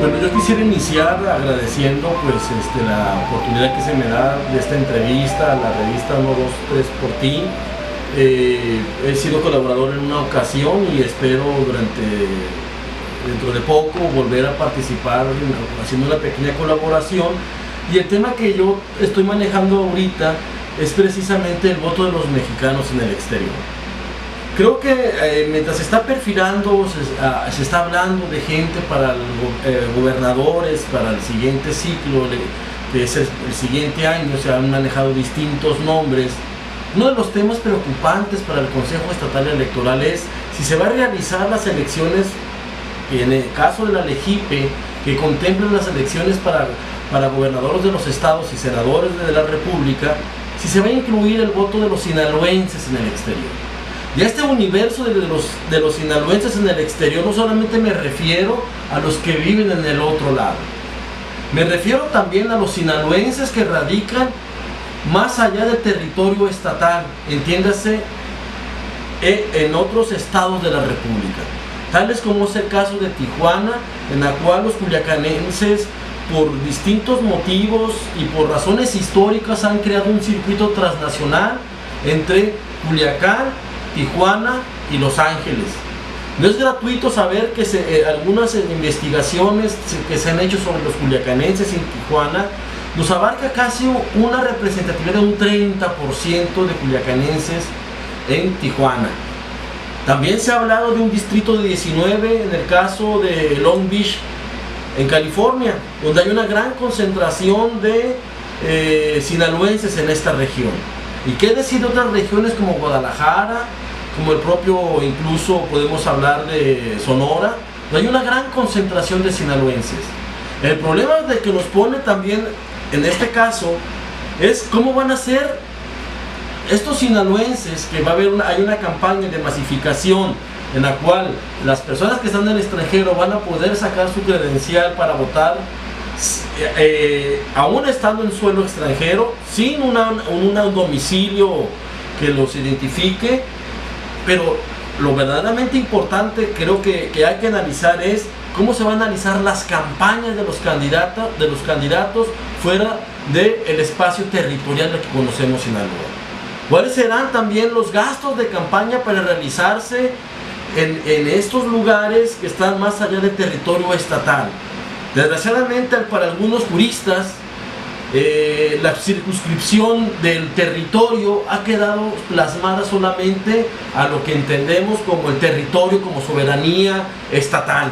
Bueno, yo quisiera iniciar agradeciendo pues la oportunidad que se me da de esta entrevista a la revista 1, 2, 3 por ti. He sido colaborador en una ocasión y espero dentro de poco volver a participar haciendo una pequeña colaboración. Y el tema que yo estoy manejando ahorita es precisamente el voto de los mexicanos en el exterior. Creo que mientras se está perfilando, se está hablando de gente para gobernadores, para el siguiente ciclo, que es el siguiente año, se han manejado distintos nombres. Uno de los temas preocupantes para el Consejo Estatal Electoral es si se va a realizar las elecciones, en el caso de la LEGIPE, que contemplan las elecciones para gobernadores de los estados y senadores de la República, si se va a incluir el voto de los sinaloenses en el exterior. Y a este universo de los sinaloenses en el exterior no solamente me refiero a los que viven en el otro lado, me refiero también a los sinaloenses que radican más allá del territorio estatal, entiéndase, en otros estados de la República, tales como es el caso de Tijuana, en la cual los culiacanenses, por distintos motivos y por razones históricas, han creado un circuito transnacional entre Culiacán, Tijuana y Los Ángeles. No es gratuito saber que algunas investigaciones que se han hecho sobre los culiacanenses en Tijuana nos abarca casi una representatividad de un 30% de culiacanenses en Tijuana. También se ha hablado de un distrito de 19 en el caso de Long Beach, en California, donde hay una gran concentración de sinaloenses en esta región. ¿Y qué decir de otras regiones como Guadalajara, como el propio, incluso podemos hablar de Sonora, donde hay una gran concentración de sinaloenses? El problema de que nos pone también en este caso es cómo van a ser estos sinaloenses, que va a haber hay una campaña de masificación en la cual las personas que están en el extranjero van a poder sacar su credencial para votar, aún estando en suelo extranjero, sin un domicilio que los identifique. Pero lo verdaderamente importante creo que hay que analizar es cómo se van a analizar las campañas de los candidatos fuera del espacio territorial que conocemos Sinaloa. ¿Cuáles serán también los gastos de campaña para realizarse en estos lugares que están más allá del territorio estatal? Desgraciadamente, para algunos juristas, la circunscripción del territorio ha quedado plasmada solamente a lo que entendemos como el territorio, como soberanía estatal.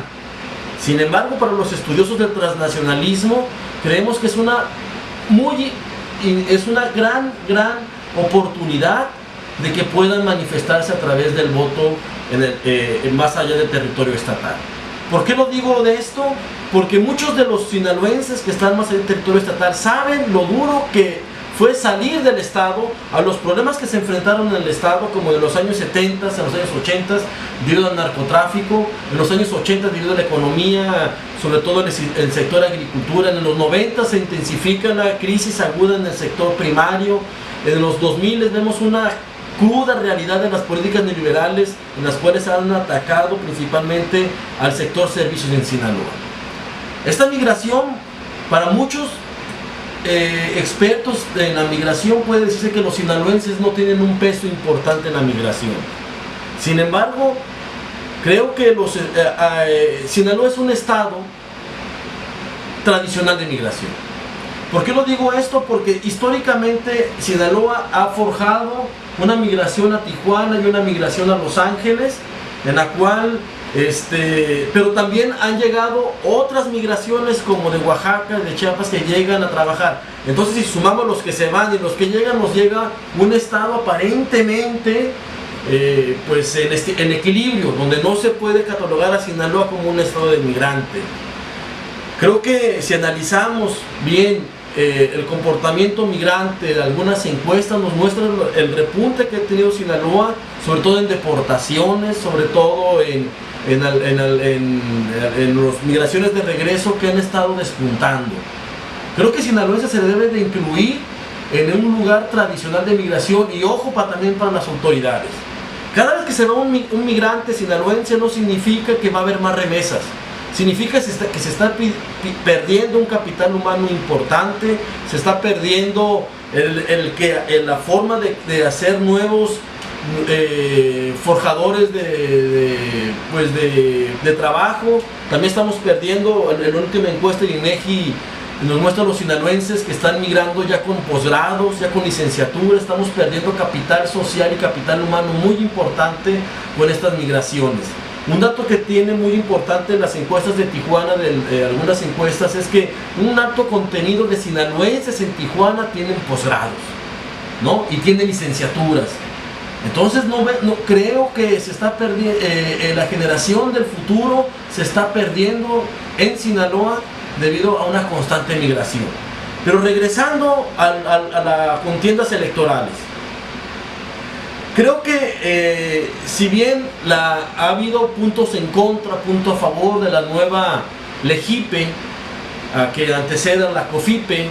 Sin embargo, para los estudiosos del transnacionalismo, creemos que es una gran oportunidad de que puedan manifestarse a través del voto más allá del territorio estatal. ¿Por qué lo digo de esto? Porque muchos de los sinaloenses que están más allá del territorio estatal saben lo duro que fue salir del estado, a los problemas que se enfrentaron en el estado, como en los años 70, en los años 80, debido al narcotráfico, en los años 80 debido a la economía, sobre todo en el sector agricultura. En los 90 se intensifica una crisis aguda en el sector primario. En los 2000 vemos una cruda realidad de las políticas neoliberales, en las cuales han atacado principalmente al sector servicios en Sinaloa. Esta migración, para muchos expertos en la migración, puede decirse que los sinaloenses no tienen un peso importante en la migración. Sin embargo, creo que Sinaloa es un estado tradicional de migración. ¿Por qué lo digo esto? Porque históricamente Sinaloa ha forjado una migración a Tijuana y una migración a Los Ángeles, en la cual pero también han llegado otras migraciones como de Oaxaca, de Chiapas, que llegan a trabajar. Entonces, si sumamos los que se van y los que llegan, nos llega un estado aparentemente pues en equilibrio, donde no se puede catalogar a Sinaloa como un estado de migrante. Creo que si analizamos bien el comportamiento migrante de algunas encuestas, nos muestran el repunte que ha tenido Sinaloa, sobre todo en deportaciones, sobre todo en las migraciones de regreso, que han estado despuntando. Creo que sinaloense se debe de incluir en un lugar tradicional de migración, y ojo también para las autoridades. Cada vez que se va un migrante sinaloense no significa que va a haber más remesas, significa que se está perdiendo un capital humano importante, se está perdiendo la forma de hacer nuevos forjadores de trabajo. También estamos perdiendo, en la última encuesta de INEGI nos muestra a los sinaloenses que están migrando ya con posgrados, ya con licenciatura. Estamos perdiendo capital social y capital humano muy importante con estas migraciones. Un dato que tiene muy importante en las encuestas de Tijuana, algunas encuestas, es que un alto contenido de sinaloenses en Tijuana tienen posgrados, ¿no? Y tienen licenciaturas. Entonces no creo que se está perdiendo, la generación del futuro se está perdiendo en Sinaloa debido a una constante migración. Pero regresando a las contiendas electorales, creo que si bien ha habido puntos en contra, puntos a favor de la nueva LEGIPE, que antecede a la COFIPE,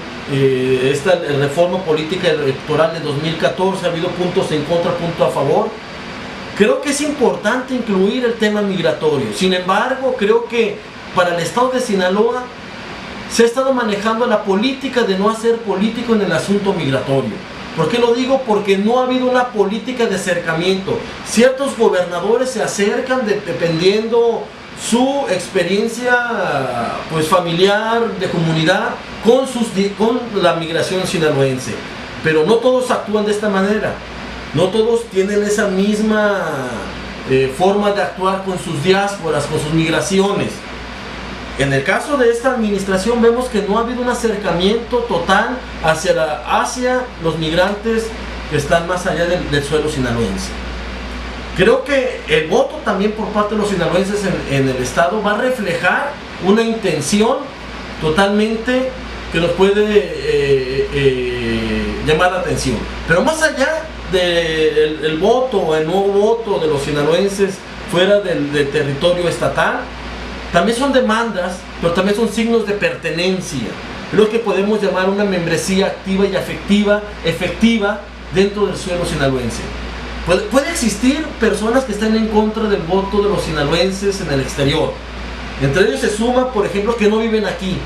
esta reforma política electoral de 2014, ha habido puntos en contra, puntos a favor. Creo que es importante incluir el tema migratorio. Sin embargo, creo que para el estado de Sinaloa se ha estado manejando la política de no hacer político en el asunto migratorio. ¿Por qué lo digo? Porque no ha habido una política de acercamiento. Ciertos gobernadores se acercan dependiendo su experiencia pues familiar, de comunidad, con la migración sinaloense. Pero no todos actúan de esta manera. No todos tienen esa misma forma de actuar con sus diásporas, con sus migraciones. En el caso de esta administración vemos que no ha habido un acercamiento total hacia los migrantes que están más allá del suelo sinaloense. Creo que el voto también por parte de los sinaloenses en el estado va a reflejar una intención totalmente que nos puede llamar la atención. Pero más allá del voto, el nuevo voto de los sinaloenses fuera del territorio estatal, también son demandas, pero también son signos de pertenencia. Creo que podemos llamar una membresía activa y efectiva dentro del suelo sinaloense. Puede existir personas que estén en contra del voto de los sinaloenses en el exterior. Entre ellos se suma, por ejemplo, que no viven aquí,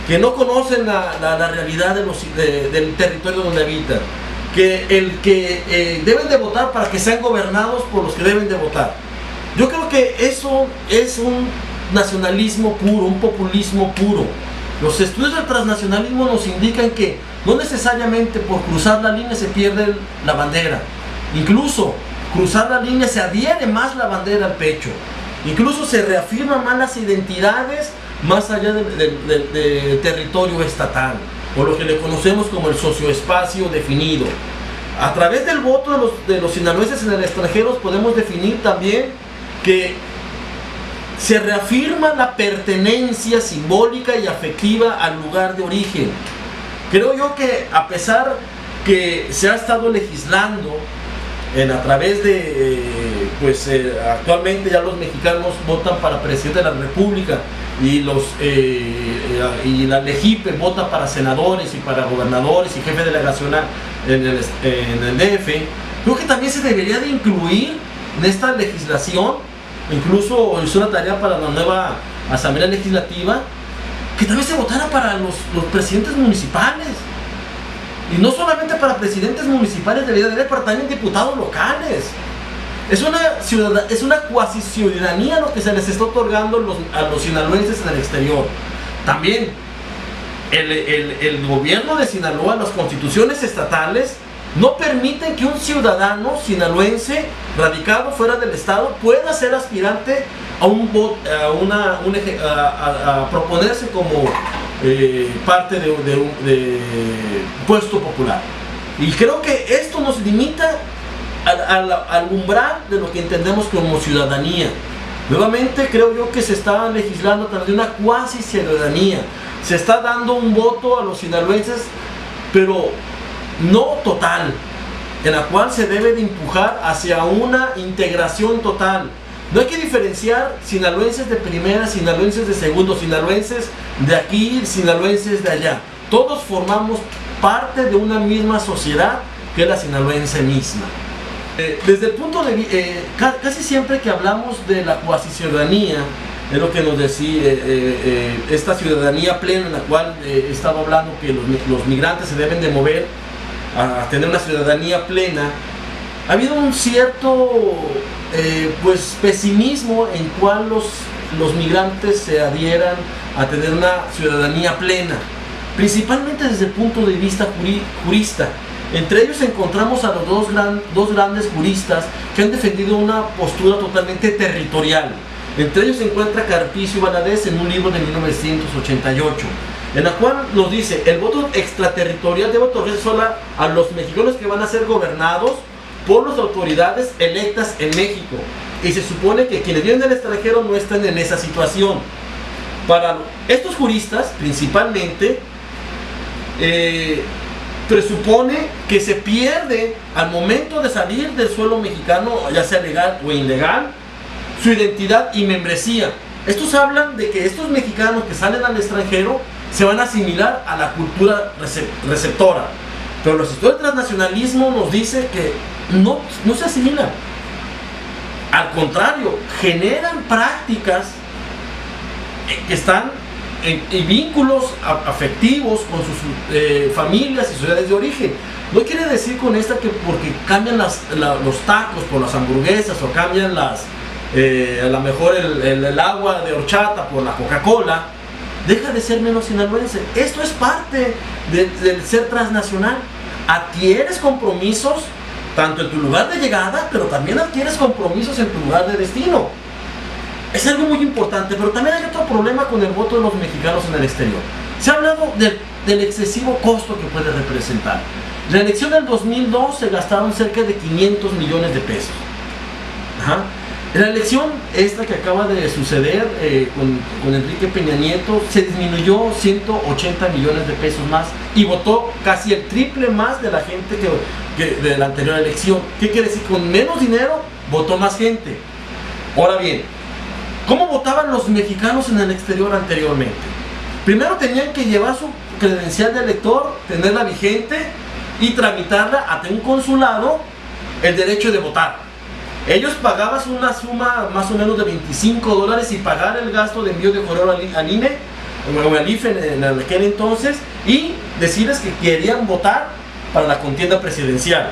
que no conocen la realidad del territorio donde habitan, que deben de votar para que sean gobernados por los que deben de votar. Yo creo que eso es un nacionalismo puro, un populismo puro. Los estudios del transnacionalismo nos indican que no necesariamente por cruzar la línea se pierde la bandera. Incluso cruzar la línea se adhiere más la bandera al pecho. Incluso se reafirman más las identidades más allá del territorio estatal, o lo que le conocemos como el socioespacio definido. A través del voto de los sinaloenses en el extranjero podemos definir también que se reafirma la pertenencia simbólica y afectiva al lugar de origen. Creo yo que a pesar que se ha estado legislando a través de, actualmente ya los mexicanos votan para presidente de la República y la LEGIPE vota para senadores y para gobernadores y jefe delegacional en el DF, creo que también se debería de incluir en esta legislación. Incluso hizo una tarea para la nueva Asamblea Legislativa, que también se votara para los presidentes municipales. Y no solamente para presidentes municipales, debería de haber para también diputados locales. Es una cuasi ciudadanía lo que se les está otorgando a los sinaloenses en el exterior. También el gobierno de Sinaloa, las constituciones estatales, no permiten que un ciudadano sinaloense radicado fuera del estado pueda ser aspirante a proponerse como parte de puesto popular. Y creo que esto nos limita al umbral de lo que entendemos como ciudadanía. Nuevamente creo yo que se está legislando también de una cuasi ciudadanía. Se está dando un voto a los sinaloenses, pero no total, en la cual se debe de empujar hacia una integración total. No hay que diferenciar sinaloenses de primera, sinaloenses de segundo, sinaloenses de aquí, sinaloenses de allá. Todos formamos parte de una misma sociedad que es la sinaloense misma. Desde el punto de vista, casi siempre que hablamos de la cuasi ciudadanía, es lo que nos decía esta ciudadanía plena en la cual estaba hablando, que los migrantes se deben de mover a tener una ciudadanía plena. Ha habido un cierto pues pesimismo en cual los migrantes se adhieran a tener una ciudadanía plena, principalmente desde el punto de vista jurista. Entre ellos encontramos a los dos grandes juristas que han defendido una postura totalmente territorial. Entre ellos se encuentra Carpicio y Valadez en un libro de 1988, en la cual nos dice: el voto extraterritorial debe otorgarse solo a los mexicanos que van a ser gobernados por las autoridades electas en México, y se supone que quienes vienen del extranjero no están en esa situación. Para estos juristas, principalmente, presupone que se pierde al momento de salir del suelo mexicano, ya sea legal o ilegal, su identidad y membresía. Estos hablan de que estos mexicanos que salen al extranjero se van a asimilar a la cultura receptora, pero los estudios de transnacionalismo nos dice que no se asimilan. Al contrario, generan prácticas que están y vínculos afectivos con sus familias y ciudades de origen. No quiere decir con esta que porque cambian los tacos por las hamburguesas, o cambian a lo mejor el agua de horchata por la Coca-Cola, deja de ser menos sinaloense. Esto es parte del ser transnacional. Adquieres compromisos tanto en tu lugar de llegada, pero también adquieres compromisos en tu lugar de destino. Es algo muy importante, pero también hay otro problema con el voto de los mexicanos en el exterior. Se ha hablado del excesivo costo que puede representar. La elección del 2002 se gastaron cerca de 500 millones de pesos. En la elección esta que acaba de suceder con Enrique Peña Nieto, se disminuyó 180 millones de pesos más y votó casi el triple más de la gente que de la anterior elección. ¿Qué quiere decir? Con menos dinero votó más gente. Ahora bien, ¿cómo votaban los mexicanos en el exterior anteriormente? Primero tenían que llevar su credencial de elector, tenerla vigente y tramitarla ante un consulado el derecho de votar. Ellos pagaban una suma más o menos de $25 y pagar el gasto de envío de correo al INE o al IFE en aquel entonces, y decirles que querían votar para la contienda presidencial.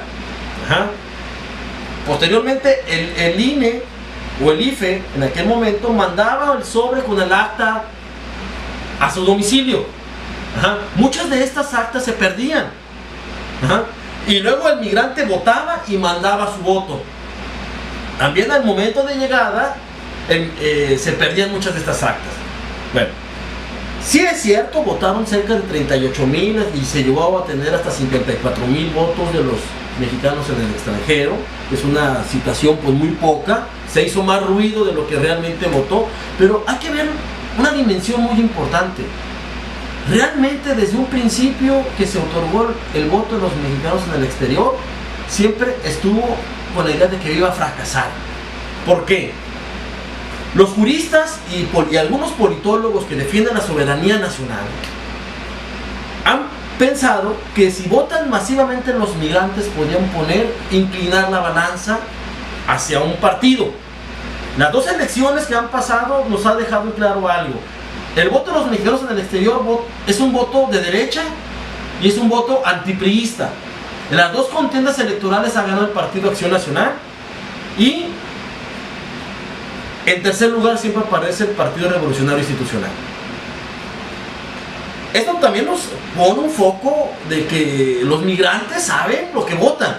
Posteriormente el INE o el IFE en aquel momento mandaba el sobre con el acta a su domicilio. Muchas de estas actas se perdían. Y luego el migrante votaba y mandaba su voto. También al momento de llegada se perdían muchas de estas actas. Bueno, sí es cierto, votaron cerca de 38,000 y se llegó a tener hasta 54,000 votos de los mexicanos en el extranjero. Es una situación pues muy poca. Se hizo más ruido de lo que realmente votó, pero hay que ver una dimensión muy importante. Realmente desde un principio que se otorgó el voto de los mexicanos en el exterior, siempre estuvo con la idea de que iba a fracasar. ¿Por qué? Los juristas y algunos politólogos que defienden la soberanía nacional han pensado que si votan masivamente los migrantes podían inclinar la balanza hacia un partido. Las dos elecciones que han pasado nos ha dejado claro algo. El voto de los mexicanos en el exterior es un voto de derecha y es un voto antipriista. En las dos contiendas electorales ha ganado el Partido Acción Nacional, y en tercer lugar siempre aparece el Partido Revolucionario Institucional. Esto también nos pone un foco de que los migrantes saben lo que votan,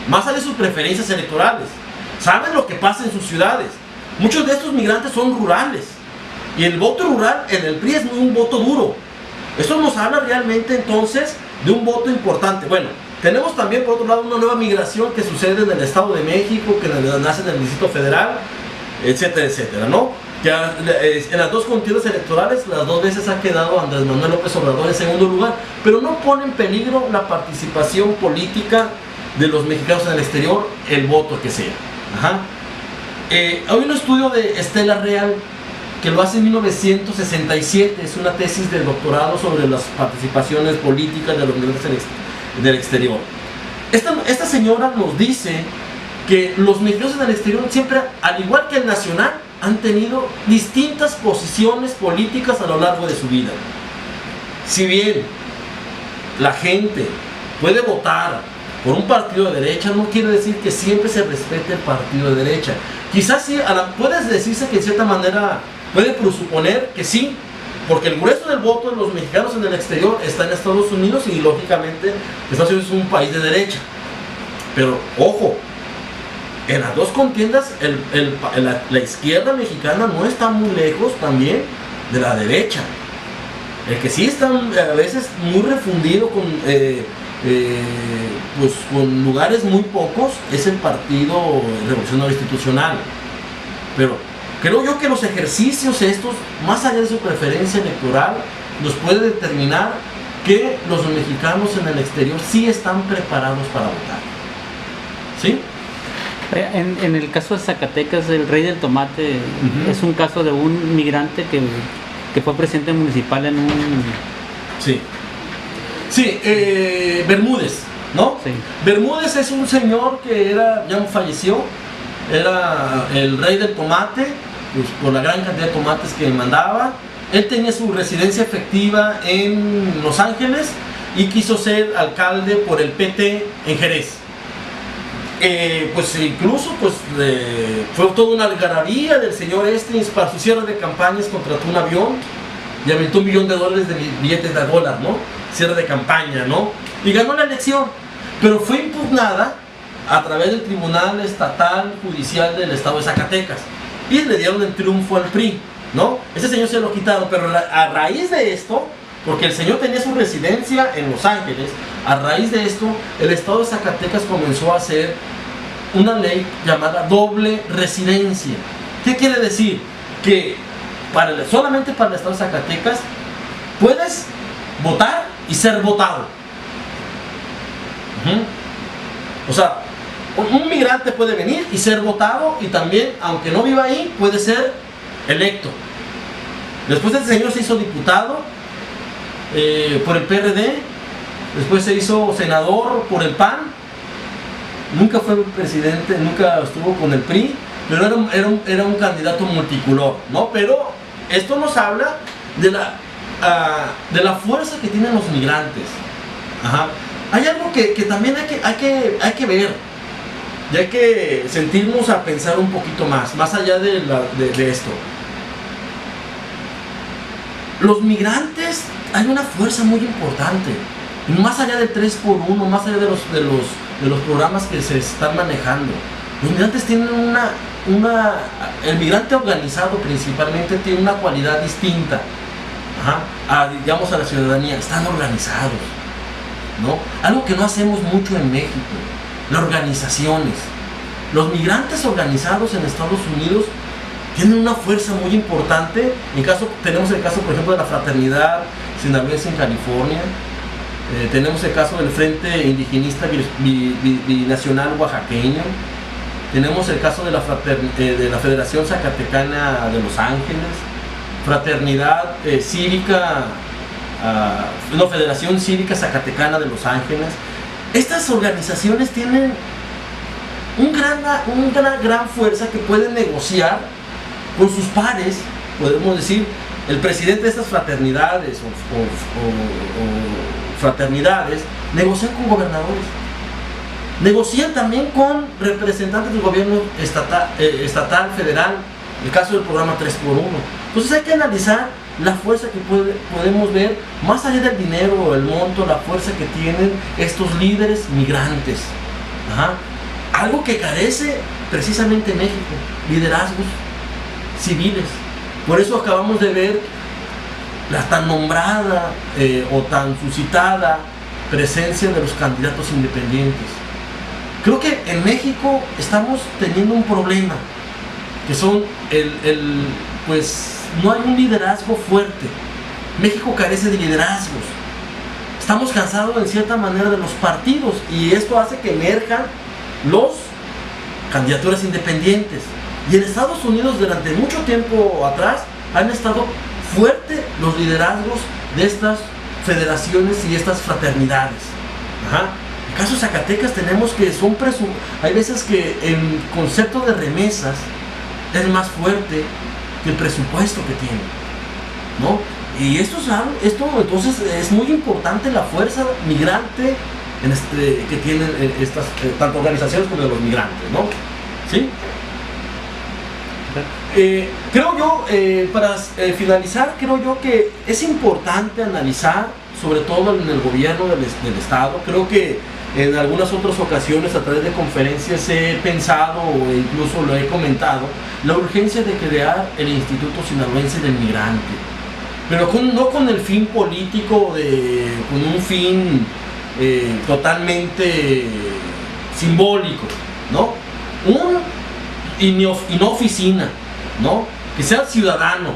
más allá de sus preferencias electorales, saben lo que pasa en sus ciudades. Muchos de estos migrantes son rurales, y el voto rural en el PRI es un voto duro. Esto nos habla realmente entonces de un voto importante. Bueno, tenemos también por otro lado una nueva migración que sucede en el Estado de México, que nace en el Distrito Federal, etcétera, etcétera, ¿no? Ya en las dos contiendas electorales, las dos veces ha quedado Andrés Manuel López Obrador en segundo lugar, pero no pone en peligro la participación política de los mexicanos en el exterior, el voto que sea. Hay un estudio de Estela Real que lo hace en 1967, es una tesis de doctorado sobre las participaciones políticas de los migrantes del exterior. Esta señora nos dice que los mexicanos en el exterior siempre, al igual que el nacional, han tenido distintas posiciones políticas a lo largo de su vida. Si bien la gente puede votar por un partido de derecha, no quiere decir que siempre se respete el partido de derecha. Quizás sí, puedes decirse que en cierta manera puede presuponer que sí, porque el grueso del voto de los mexicanos en el exterior está en Estados Unidos y lógicamente Estados Unidos es un país de derecha. Pero ojo, en las dos contiendas la izquierda mexicana no está muy lejos también de la derecha. El que sí está a veces muy refundido con lugares muy pocos es el Partido Revolucionario Institucional. Pero creo yo que los ejercicios estos, más allá de su preferencia electoral, nos puede determinar que los mexicanos en el exterior sí están preparados para votar. ¿Sí? En el caso de Zacatecas, el Rey del Tomate es un caso de un migrante que fue presidente municipal en un... Sí. Sí, Bermúdez, ¿no? Sí. Bermúdez es un señor que ya falleció, era el Rey del Tomate, pues, por la gran cantidad de tomates que mandaba. Él tenía su residencia efectiva en Los Ángeles y quiso ser alcalde por el PT en Jerez. Pues incluso fue toda una algarabía del señor para su cierre de campañas, contrató un avión y aventó $1 millón de billetes de dólar, ¿no? Cierre de campaña, ¿no? Y ganó la elección, pero fue impugnada a través del Tribunal Estatal Judicial del Estado de Zacatecas y le dieron el triunfo al PRI, ¿no? Ese señor se lo quitaron, pero a raíz de esto, porque el señor tenía su residencia en Los Ángeles, a raíz de esto, el Estado de Zacatecas comenzó a hacer una ley llamada doble residencia. ¿Qué quiere decir? Que solamente para el Estado de Zacatecas puedes votar y ser votado. O sea, un migrante puede venir y ser votado, y también, aunque no viva ahí, puede ser electo. Después este señor se hizo diputado por el PRD, después se hizo senador por el PAN, nunca fue presidente, nunca estuvo con el PRI, pero era un candidato multicolor, ¿no? Pero esto nos habla de la fuerza que tienen los migrantes. Ajá. Hay algo que también hay que ver, y hay que sentirnos a pensar un poquito más allá de esto. Los migrantes, hay una fuerza muy importante, más allá del 3x1, más allá de los programas que se están manejando. Los migrantes tienen el migrante organizado principalmente tiene una cualidad distinta, digamos, a la ciudadanía. Están organizados, ¿no? Algo que no hacemos mucho en México, las organizaciones. Los migrantes organizados en Estados Unidos tienen una fuerza muy importante. Tenemos el caso, por ejemplo, de la Fraternidad Sinaloense en California. Tenemos el caso del Frente Indigenista Binacional Oaxaqueño. Tenemos el caso de la Federación Zacatecana de Los Ángeles, Fraternidad Cívica, Federación Cívica Zacatecana de Los Ángeles. Estas organizaciones tienen una gran fuerza que pueden negociar con sus pares. Podemos decir, el presidente de estas fraternidades o fraternidades negocian con gobernadores, negocian también con representantes del gobierno estatal, federal, el caso del programa 3x1. Entonces hay que analizar la fuerza que podemos ver, más allá del dinero, el monto, la fuerza que tienen estos líderes migrantes. Algo que carece precisamente México, liderazgos civiles. Por eso acabamos de ver la tan nombrada o tan suscitada presencia de los candidatos independientes. Creo que en México estamos teniendo un problema, que son pues no hay un liderazgo fuerte. México carece de liderazgos. Estamos cansados en cierta manera de los partidos, y esto hace que emerjan los candidaturas independientes. Y en Estados Unidos durante mucho tiempo atrás han estado fuertes los liderazgos de estas federaciones y estas fraternidades. En el caso de Zacatecas tenemos que hay veces que en concepto de remesas es más fuerte que el presupuesto que tiene, ¿no? Y esto entonces es muy importante, la fuerza migrante que tienen estas tanto organizaciones como de los migrantes, ¿no? ¿Sí? Creo yo, para finalizar, creo yo que es importante analizar, sobre todo en el gobierno del Estado. Creo que en algunas otras ocasiones a través de conferencias he pensado o incluso lo he comentado, la urgencia de crear el Instituto Sinaloense del Migrante, pero no con el fin político, con un fin totalmente simbólico, ¿no? Y no oficina, ¿no? Que sea ciudadano,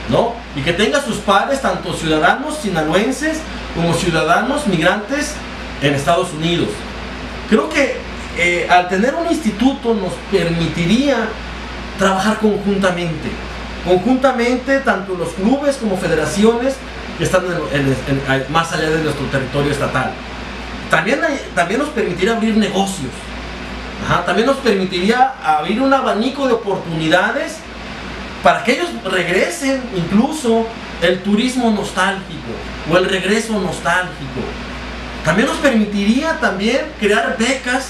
¿no? Y que tenga sus pares, tanto ciudadanos sinaloenses como ciudadanos migrantes en Estados Unidos. Creo que al tener un instituto nos permitiría trabajar conjuntamente tanto los clubes como federaciones que están más allá de nuestro territorio estatal. También nos permitiría abrir negocios. También nos permitiría abrir un abanico de oportunidades para que ellos regresen, incluso el turismo nostálgico o el regreso nostálgico. También nos permitiría crear becas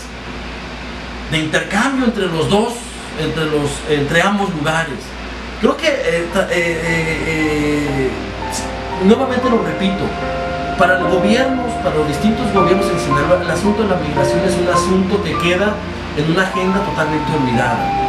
de intercambio entre los dos, entre ambos lugares. Creo que nuevamente lo repito, para los distintos gobiernos en Sinaloa, el asunto de la migración es un asunto que queda en una agenda totalmente olvidada.